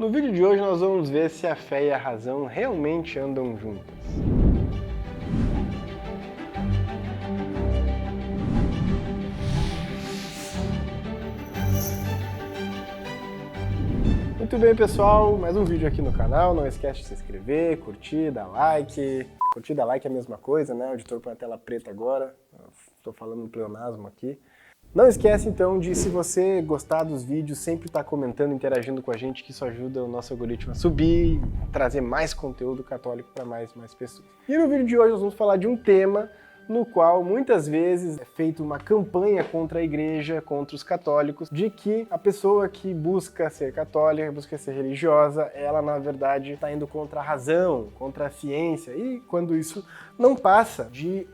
No vídeo de hoje nós vamos ver se a fé e a razão realmente andam juntas. Muito bem, pessoal, mais um vídeo aqui no canal. Não esquece de se inscrever, curtir, dar like. Curtir, dar like é a mesma coisa, né? O editor põe a tela preta agora. Estou falando um pleonasmo aqui. Não esquece, então, de, se você gostar dos vídeos, sempre estar comentando, interagindo com a gente, que isso ajuda o nosso algoritmo a subir, trazer mais conteúdo católico para mais pessoas. E no vídeo de hoje nós vamos falar de um tema no qual muitas vezes é feita uma campanha contra a igreja, contra os católicos, de que a pessoa que busca ser católica, busca ser religiosa, ela na verdade está indo contra a razão, contra a ciência, e quando isso não passa de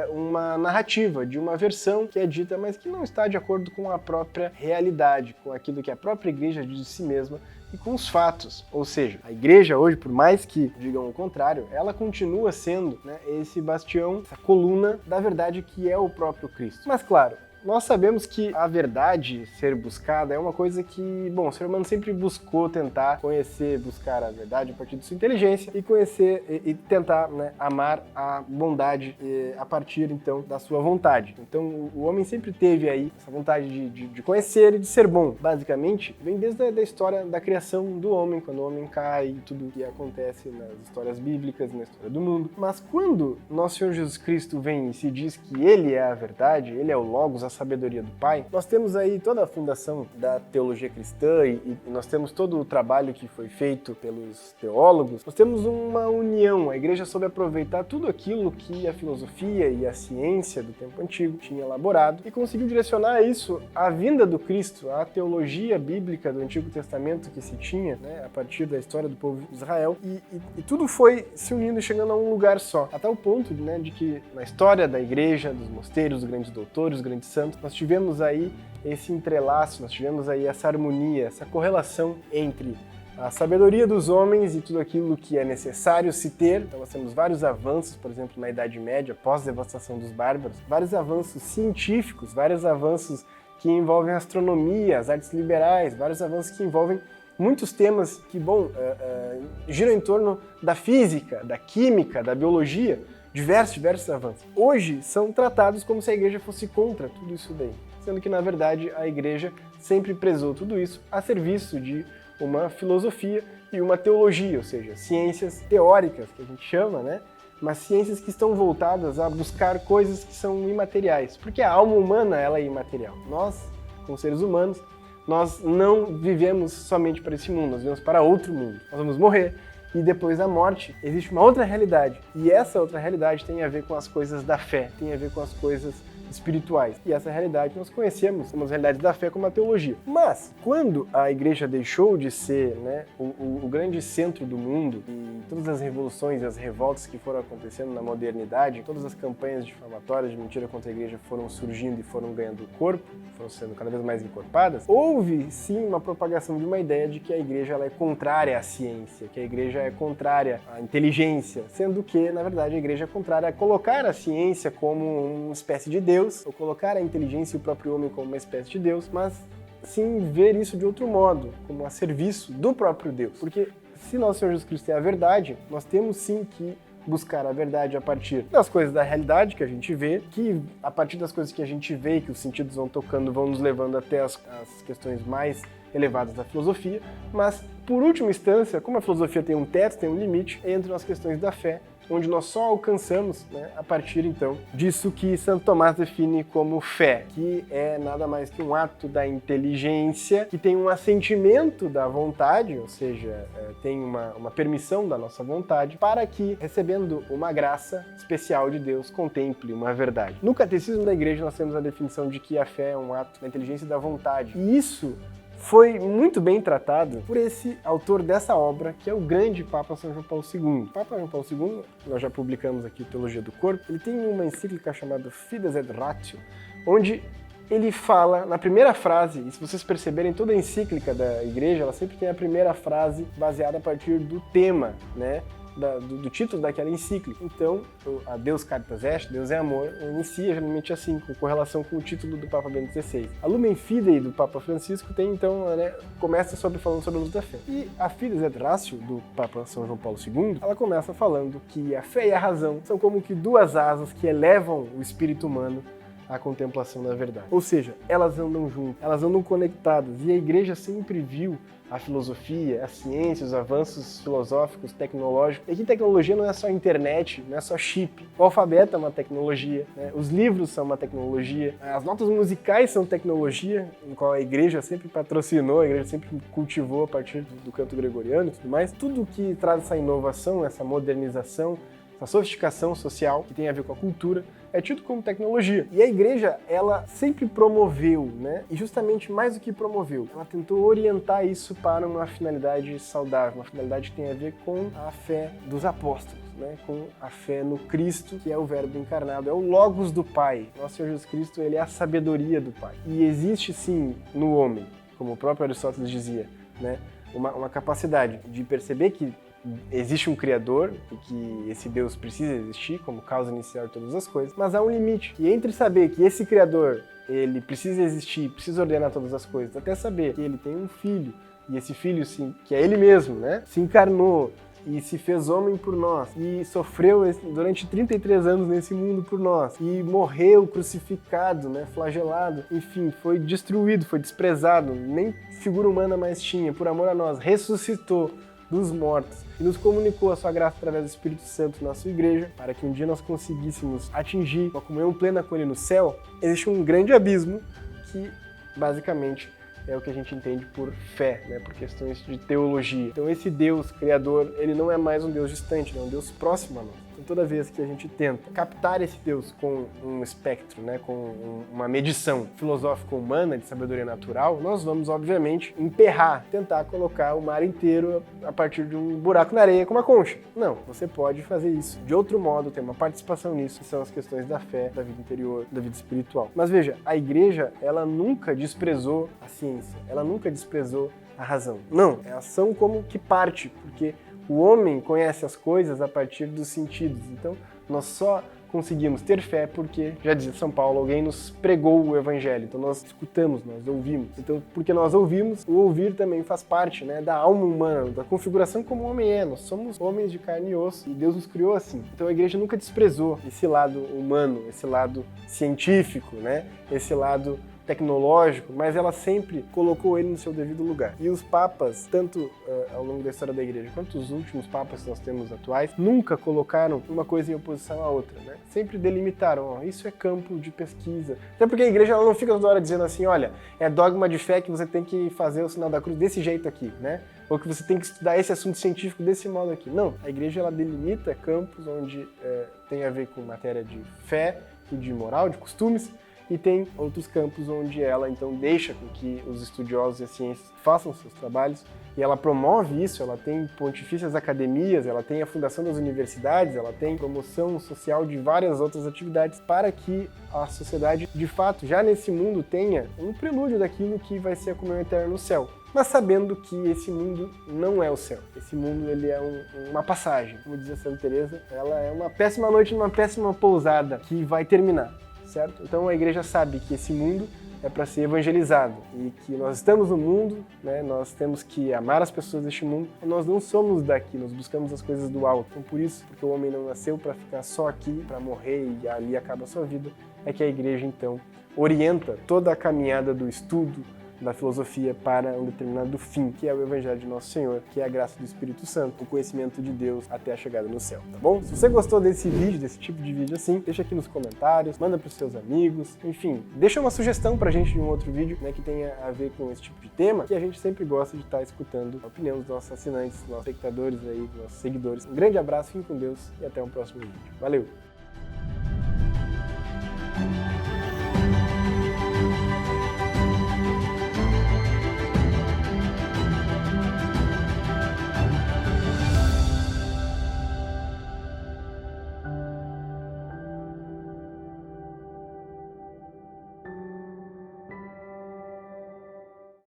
uma narrativa, de uma versão que é dita, mas que não está de acordo com a própria realidade, com aquilo que a própria igreja diz de si mesma, e com os fatos. Ou seja, a igreja hoje, por mais que digam o contrário, ela continua sendo, né, esse bastião, essa coluna da verdade que é o próprio Cristo. Mas claro, nós sabemos que a verdade ser buscada é uma coisa que, bom, o ser humano sempre buscou tentar conhecer, buscar a verdade a partir de sua inteligência e conhecer e tentar, né, amar a bondade a partir, então, da sua vontade. Então, o homem sempre teve aí essa vontade de conhecer e de ser bom. Basicamente, vem desde a história da criação do homem, quando o homem cai e tudo que acontece nas histórias bíblicas, na história do mundo. Mas quando nosso Senhor Jesus Cristo vem e se diz que Ele é a verdade, Ele é o Logos, a sabedoria do Pai, nós temos aí toda a fundação da teologia cristã e nós temos todo o trabalho que foi feito pelos teólogos. Nós temos uma união, a igreja soube aproveitar tudo aquilo que a filosofia e a ciência do tempo antigo tinha elaborado e conseguiu direcionar isso à vinda do Cristo, à teologia bíblica do Antigo Testamento que se tinha, né, a partir da história do povo de Israel, e tudo foi se unindo e chegando a um lugar só, a tal ponto, né, de que na história da igreja, dos mosteiros, dos grandes doutores, dos grandes santos, nós tivemos aí esse entrelaço, nós tivemos aí essa harmonia, essa correlação entre a sabedoria dos homens e tudo aquilo que é necessário se ter. Então nós temos vários avanços, por exemplo, na Idade Média, pós-devastação dos bárbaros, vários avanços científicos, vários avanços que envolvem a astronomia, as artes liberais, vários avanços que envolvem muitos temas que, bom, giram em torno da física, da química, da biologia, diversos avanços. Hoje são tratados como se a igreja fosse contra tudo isso daí, sendo que, na verdade, a igreja sempre prezou tudo isso a serviço de uma filosofia e uma teologia, ou seja, ciências teóricas, que a gente chama, né? Mas ciências que estão voltadas a buscar coisas que são imateriais, porque a alma humana, ela é imaterial. Nós, como seres humanos, nós não vivemos somente para esse mundo, nós vivemos para outro mundo. Nós vamos morrer. E depois da morte, existe uma outra realidade. E essa outra realidade tem a ver com as coisas da fé, tem a ver com as coisas espirituais. E essa realidade nós conhecemos como as realidades da fé, como a teologia. Mas, quando a igreja deixou de ser, né, o grande centro do mundo, e todas as revoluções e as revoltas que foram acontecendo na modernidade, todas as campanhas difamatórias de mentira contra a igreja foram surgindo e foram ganhando corpo, foram sendo cada vez mais encorpadas, houve sim uma propagação de uma ideia de que a igreja ela é contrária à ciência, que a igreja é contrária à inteligência, sendo que, na verdade, a igreja é contrária a colocar a ciência como uma espécie de Deus, ou colocar a inteligência e o próprio homem como uma espécie de Deus, mas sim ver isso de outro modo, como a serviço do próprio Deus. Porque se nosso Senhor Jesus Cristo é a verdade, nós temos sim que buscar a verdade a partir das coisas da realidade que a gente vê, que a partir das coisas que a gente vê e que os sentidos vão tocando, vão nos levando até as questões mais elevadas da filosofia, mas por última instância, como a filosofia tem um teto, tem um limite, entram as questões da fé, onde nós só alcançamos, né, a partir, então, disso que Santo Tomás define como fé, que é nada mais que um ato da inteligência, que tem um assentimento da vontade, ou seja, tem uma permissão da nossa vontade, para que, recebendo uma graça especial de Deus, contemple uma verdade. No Catecismo da Igreja nós temos a definição de que a fé é um ato da inteligência e da vontade, e isso foi muito bem tratado por esse autor dessa obra, que é o grande Papa São João Paulo II. O Papa João Paulo II, nós já publicamos aqui Teologia do Corpo, ele tem uma encíclica chamada Fides et Ratio, onde ele fala na primeira frase, e se vocês perceberem, toda a encíclica da igreja, ela sempre tem a primeira frase baseada a partir do tema, né, do título daquela encíclica. Então, a Deus Caritas Est, Deus é Amor, inicia geralmente assim, com correlação com o título do Papa Bento XVI. A Lumen Fidei do Papa Francisco tem, então, começa falando sobre a luz da fé. E a Fides et Ratio do Papa São João Paulo II, ela começa falando que a fé e a razão são como que duas asas que elevam o espírito humano à contemplação da verdade. Ou seja, elas andam juntas, elas andam conectadas, e a Igreja sempre viu a filosofia, a ciência, os avanços filosóficos, tecnológicos. E aqui tecnologia não é só internet, não é só chip. O alfabeto é uma tecnologia, né? Os livros são uma tecnologia, as notas musicais são tecnologia, em qual a Igreja sempre patrocinou, a Igreja sempre cultivou a partir do canto gregoriano e tudo mais. Tudo que traz essa inovação, essa modernização, essa sofisticação social que tem a ver com a cultura, é tido como tecnologia. E a Igreja, ela sempre promoveu, né? E justamente mais do que promoveu, ela tentou orientar isso para uma finalidade saudável, uma finalidade que tem a ver com a fé dos apóstolos, né? Com a fé no Cristo, que é o Verbo encarnado, é o Logos do Pai. Nosso Senhor Jesus Cristo, ele é a sabedoria do Pai. E existe sim no homem, como o próprio Aristóteles dizia, né? Uma capacidade de perceber que existe um Criador e que esse Deus precisa existir como causa inicial de todas as coisas, mas há um limite. E entre saber que esse Criador, ele precisa existir, precisa ordenar todas as coisas, até saber que ele tem um filho, e esse filho, sim, que é ele mesmo, né, se encarnou e se fez homem por nós, e sofreu durante 33 anos nesse mundo por nós, e morreu crucificado, né, flagelado, enfim, foi destruído, foi desprezado, nem figura humana mais tinha, por amor a nós, ressuscitou dos mortos e nos comunicou a sua graça através do Espírito Santo na sua igreja, para que um dia nós conseguíssemos atingir uma comunhão plena com ele no céu. Existe um grande abismo que, basicamente, é o que a gente entende por fé, né, por questões de teologia. Então esse Deus criador, ele não é mais um Deus distante, ele é um Deus próximo a nós. Então toda vez que a gente tenta captar esse Deus com um espectro, né, com uma medição filosófico-humana de sabedoria natural, nós vamos, obviamente, emperrar, tentar colocar o mar inteiro a partir de um buraco na areia com uma concha. Não, você pode fazer isso de outro modo, ter uma participação nisso, que são as questões da fé, da vida interior, da vida espiritual. Mas veja, a Igreja, ela nunca desprezou a ciência, ela nunca desprezou a razão. Não, é ação como que parte, porque o homem conhece as coisas a partir dos sentidos. Então, nós só conseguimos ter fé porque, já dizia São Paulo, alguém nos pregou o Evangelho. Então, nós escutamos, nós ouvimos. Então, porque nós ouvimos, o ouvir também faz parte, né, da alma humana, da configuração como o homem é. Nós somos homens de carne e osso e Deus nos criou assim. Então, a Igreja nunca desprezou esse lado humano, esse lado científico, né, esse lado tecnológico, mas ela sempre colocou ele no seu devido lugar. E os papas, tanto ao longo da história da Igreja, quanto os últimos papas que nós temos atuais, nunca colocaram uma coisa em oposição à outra, né? Sempre delimitaram, ó, isso é campo de pesquisa. Até porque a Igreja ela não fica toda hora dizendo assim, olha, é dogma de fé que você tem que fazer o sinal da cruz desse jeito aqui, né? Ou que você tem que estudar esse assunto científico desse modo aqui. Não, a Igreja ela delimita campos onde tem a ver com matéria de fé e de moral, de costumes, e tem outros campos onde ela, então, deixa com que os estudiosos e as ciências façam seus trabalhos, e ela promove isso, ela tem pontifícias academias, ela tem a fundação das universidades, ela tem promoção social de várias outras atividades para que a sociedade, de fato, já nesse mundo tenha um prelúdio daquilo que vai ser a comunhão eterna no céu. Mas sabendo que esse mundo não é o céu. Esse mundo ele é uma passagem. Como dizia Santa Teresa, ela é uma péssima noite numa péssima pousada que vai terminar. Certo? Então a Igreja sabe que esse mundo é para ser evangelizado e que nós estamos no mundo, né? Nós temos que amar as pessoas deste mundo, e nós não somos daqui, nós buscamos as coisas do alto. Então por isso, porque o homem não nasceu para ficar só aqui, para morrer e ali acaba a sua vida, é que a Igreja então orienta toda a caminhada do estudo, da filosofia para um determinado fim, que é o Evangelho de Nosso Senhor, que é a graça do Espírito Santo, o conhecimento de Deus até a chegada no céu, tá bom? Se você gostou desse vídeo, desse tipo de vídeo assim, deixa aqui nos comentários, manda para os seus amigos, enfim, deixa uma sugestão pra gente de um outro vídeo, né, que tenha a ver com esse tipo de tema, que a gente sempre gosta de estar escutando a opinião dos nossos assinantes, dos nossos espectadores aí, dos nossos seguidores. Um grande abraço, fiquem com Deus e até o próximo vídeo. Valeu!